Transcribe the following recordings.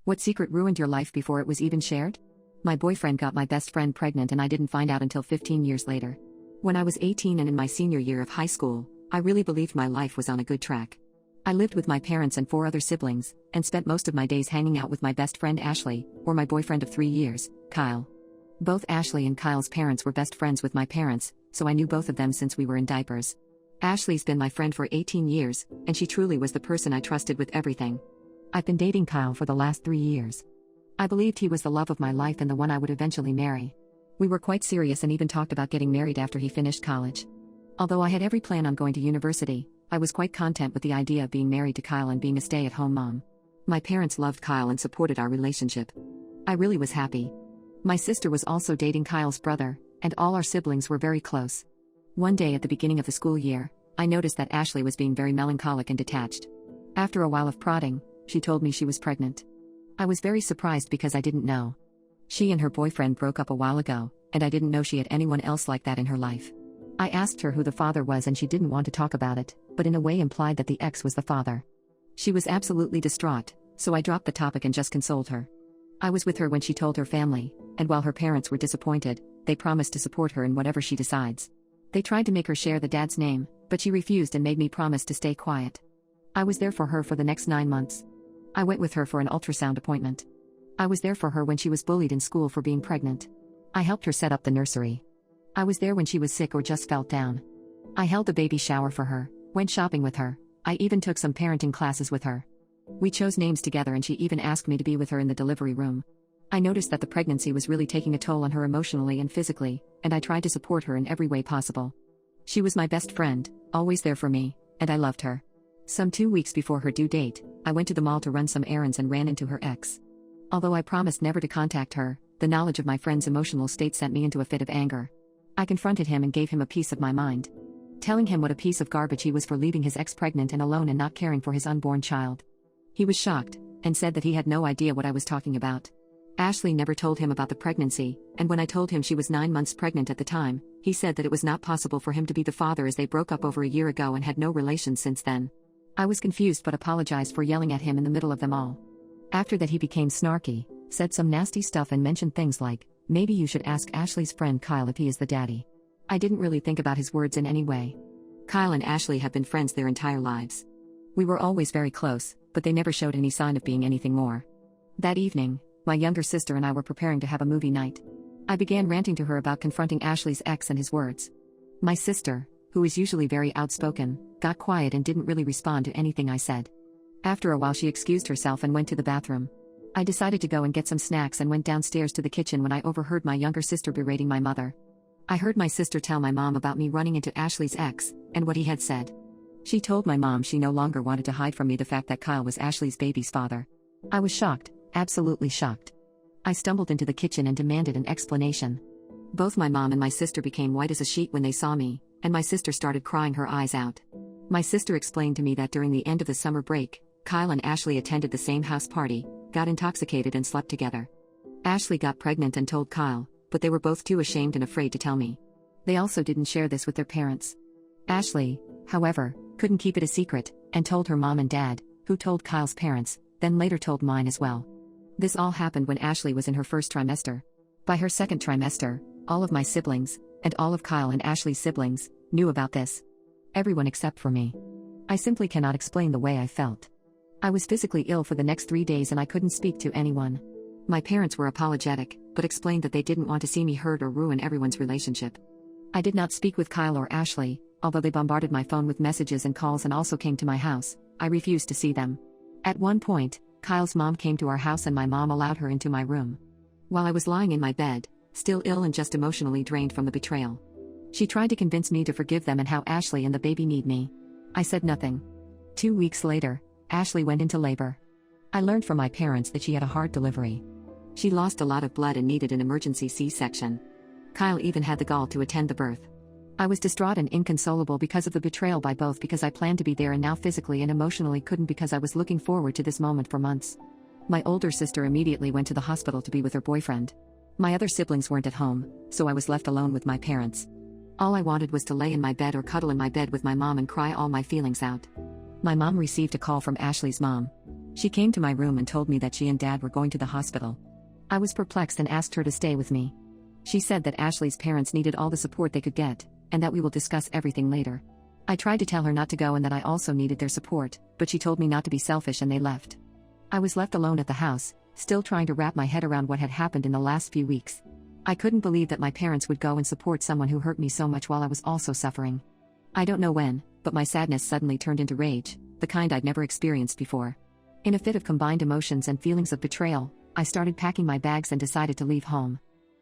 What secret ruined your life before it was even shared? My boyfriend got my best friend pregnant and I didn't find out until 15 years later. When I was 18 and in my senior year of high school, I really believed my life was on a good track. I lived with my parents and 4 other siblings, and spent most of my days hanging out with my best friend Ashley, or my boyfriend of 3 years, Kyle. Both Ashley and Kyle's parents were best friends with my parents, so I knew both of them since we were in diapers. Ashley's been my friend for 18 years, and she truly was the person I trusted with everything. I've been dating Kyle for the last 3 years. I believed he was the love of my life and the one I would eventually marry. We were quite serious and even talked about getting married after he finished college. Although I had every plan on going to university, I was quite content with the idea of being married to Kyle and being a stay-at-home mom. My parents loved Kyle and supported our relationship. I really was happy. My sister was also dating Kyle's brother, and all our siblings were very close. One day at the beginning of the school year, I noticed that Ashley was being very melancholic and detached. After a while of prodding, she told me she was pregnant. I was very surprised because I didn't know. She and her boyfriend broke up a while ago, and I didn't know she had anyone else like that in her life. I asked her who the father was and she didn't want to talk about it, but in a way implied that the ex was the father. She was absolutely distraught, so I dropped the topic and just consoled her. I was with her when she told her family, and while her parents were disappointed, they promised to support her in whatever she decides. They tried to make her share the dad's name, but she refused and made me promise to stay quiet. I was there for her for the next 9 months. I went with her for an ultrasound appointment. I was there for her when she was bullied in school for being pregnant. I helped her set up the nursery. I was there when she was sick or just felt down. I held the baby shower for her, went shopping with her, I even took some parenting classes with her. We chose names together and she even asked me to be with her in the delivery room. I noticed that the pregnancy was really taking a toll on her emotionally and physically, and I tried to support her in every way possible. She was my best friend, always there for me, and I loved her. Some 2 weeks before her due date, I went to the mall to run some errands and ran into her ex. Although I promised never to contact her, the knowledge of my friend's emotional state sent me into a fit of anger. I confronted him and gave him a piece of my mind. Telling him what a piece of garbage he was for leaving his ex pregnant and alone and not caring for his unborn child. He was shocked, and said that he had no idea what I was talking about. Ashley never told him about the pregnancy, and when I told him she was 9 months pregnant at the time, he said that it was not possible for him to be the father as they broke up over a year ago and had no relations since then. I was confused but apologized for yelling at him in the middle of them all. After that he became snarky, said some nasty stuff and mentioned things like, "Maybe you should ask Ashley's friend Kyle if he is the daddy." I didn't really think about his words in any way. Kyle and Ashley have been friends their entire lives. We were always very close, but they never showed any sign of being anything more. That evening, my younger sister and I were preparing to have a movie night. I began ranting to her about confronting Ashley's ex and his words. My sister, who is usually very outspoken, got quiet and didn't really respond to anything I said. After a while she excused herself and went to the bathroom. I decided to go and get some snacks and went downstairs to the kitchen when I overheard my younger sister berating my mother. I heard my sister tell my mom about me running into Ashley's ex, and what he had said. She told my mom she no longer wanted to hide from me the fact that Kyle was Ashley's baby's father. I was shocked, absolutely shocked. I stumbled into the kitchen and demanded an explanation. Both my mom and my sister became white as a sheet when they saw me, and my sister started crying her eyes out. My sister explained to me that during the end of the summer break, Kyle and Ashley attended the same house party, got intoxicated and slept together. Ashley got pregnant and told Kyle, but they were both too ashamed and afraid to tell me. They also didn't share this with their parents. Ashley, however, couldn't keep it a secret, and told her mom and dad, who told Kyle's parents, then later told mine as well. This all happened when Ashley was in her first trimester. By her second trimester, all of my siblings, and all of Kyle and Ashley's siblings, knew about this. Everyone except for me. I simply cannot explain the way I felt. I was physically ill for the next 3 days and I couldn't speak to anyone. My parents were apologetic, but explained that they didn't want to see me hurt or ruin everyone's relationship. I did not speak with Kyle or Ashley, although they bombarded my phone with messages and calls and also came to my house. I refused to see them. At one point, Kyle's mom came to our house and my mom allowed her into my room. While I was lying in my bed, still ill and just emotionally drained from the betrayal, she tried to convince me to forgive them and how Ashley and the baby need me. I said nothing. 2 weeks later, Ashley went into labor. I learned from my parents that she had a hard delivery. She lost a lot of blood and needed an emergency C-section. Kyle even had the gall to attend the birth. I was distraught and inconsolable because of the betrayal by both because I planned to be there and now physically and emotionally couldn't because I was looking forward to this moment for months. My older sister immediately went to the hospital to be with her boyfriend. My other siblings weren't at home, so I was left alone with my parents. All I wanted was to lay in my bed or cuddle in my bed with my mom and cry all my feelings out. My mom received a call from Ashley's mom. She came to my room and told me that she and Dad were going to the hospital. I was perplexed and asked her to stay with me. She said that Ashley's parents needed all the support they could get, and that we will discuss everything later. I tried to tell her not to go and that I also needed their support, but she told me not to be selfish and they left. I was left alone at the house, still trying to wrap my head around what had happened in the last few weeks. I couldn't believe that my parents would go and support someone who hurt me so much while I was also suffering. I don't know when, but my sadness suddenly turned into rage, the kind I'd never experienced before. In a fit of combined emotions and feelings of betrayal, I started packing my bags and decided to leave home.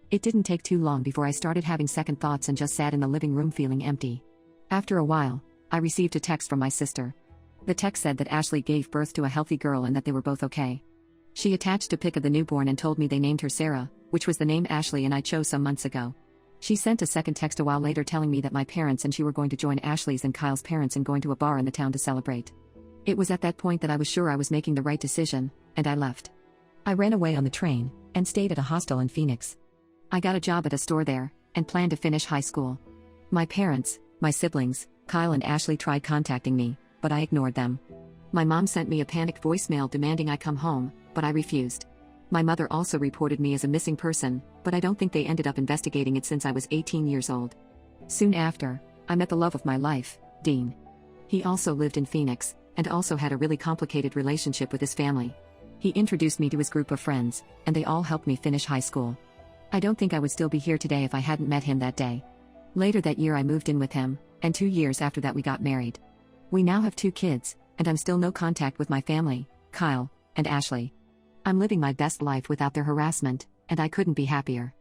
It didn't take too long before I started having second thoughts and just sat in the living room feeling empty. After a while, I received a text from my sister. The text said that Ashley gave birth to a healthy girl and that they were both okay. She attached a pic of the newborn and told me they named her Sarah, which was the name Ashley and I chose some months ago. She sent a second text a while later telling me that my parents and she were going to join Ashley's and Kyle's parents in going to a bar in the town to celebrate. It was at that point that I was sure I was making the right decision, and I left. I ran away on the train, and stayed at a hostel in Phoenix. I got a job at a store there, and planned to finish high school. My parents, my siblings, Kyle and Ashley tried contacting me, but I ignored them. My mom sent me a panicked voicemail demanding I come home, but I refused. My mother also reported me as a missing person, but I don't think they ended up investigating it since I was 18 years old. Soon after, I met the love of my life, Dean. He also lived in Phoenix, and also had a really complicated relationship with his family. He introduced me to his group of friends, and they all helped me finish high school. I don't think I would still be here today if I hadn't met him that day. Later that year I moved in with him, and 2 years after that we got married. We now have 2 kids, and I'm still no contact with my family, Kyle and Ashley. I'm living my best life without their harassment, and I couldn't be happier.